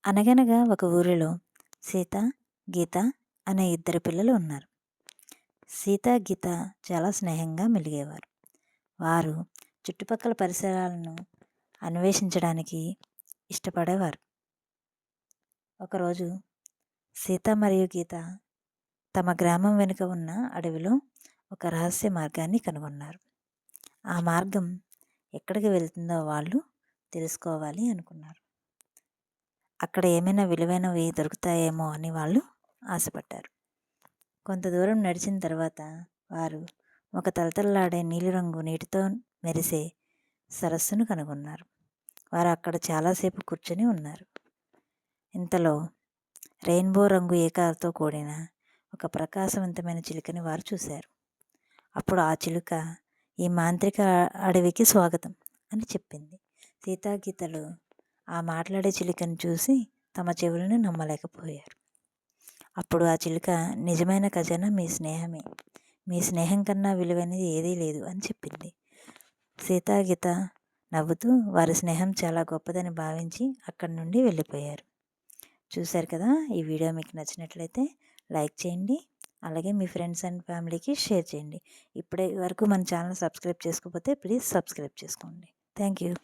అనగనగా ఒక ఊరిలో సీత, గీత అనే ఇద్దరు పిల్లలు ఉన్నారు. సీత, గీత చాలా స్నేహంగా మెలిగేవారు. వారు చుట్టుపక్కల పరిసరాలను అన్వేషించడానికి ఇష్టపడేవారు. ఒకరోజు సీత మరియు గీత తమ గ్రామం వెనుక ఉన్న అడవిలో ఒక రహస్య మార్గాన్ని కనుగొన్నారు. ఆ మార్గం ఎక్కడికి వెళ్తుందో వాళ్ళు తెలుసుకోవాలి అనుకున్నారు. అక్కడ ఏమైనా విలువైనవి దొరుకుతాయేమో అని వాళ్ళు ఆశపడ్డారు. కొంత దూరం నడిచిన తర్వాత వారు ఒక తలతల్లాడే నీలిరంగు నీటితో మెరిసే సరస్సును కనుగొన్నారు. వారు అక్కడ చాలాసేపు కూర్చొని ఉన్నారు. ఇంతలో రెయిన్బో రంగు ఏకాలతో కూడిన ఒక ప్రకాశవంతమైన చిలుకని వారు చూశారు. అప్పుడు ఆ చిలుక, "ఈ మాంత్రిక అడవికి స్వాగతం" అని చెప్పింది. సీతాగీతలు ఆ మాట్లాడే చిలుకను చూసి తమ చెవులను నమ్మలేకపోయారు. అప్పుడు ఆ చిలుక, "నిజమైన ఖజానా మీ స్నేహమే. మీ స్నేహం కన్నా విలువైనది ఏదీ లేదు" అని చెప్పింది. సీతాగీత నవ్వుతూ వారి స్నేహం చాలా గొప్పదని భావించి అక్కడి నుండి వెళ్ళిపోయారు. చూశారు కదా, ఈ వీడియో మీకు నచ్చినట్లయితే లైక్ చేయండి, అలాగే మీ ఫ్రెండ్స్ అండ్ ఫ్యామిలీకి షేర్ చేయండి. ఇప్పటి వరకు మన ఛానల్ సబ్స్క్రైబ్ చేసుకోకపోతే ప్లీజ్ సబ్స్క్రైబ్ చేసుకోండి. Thank you.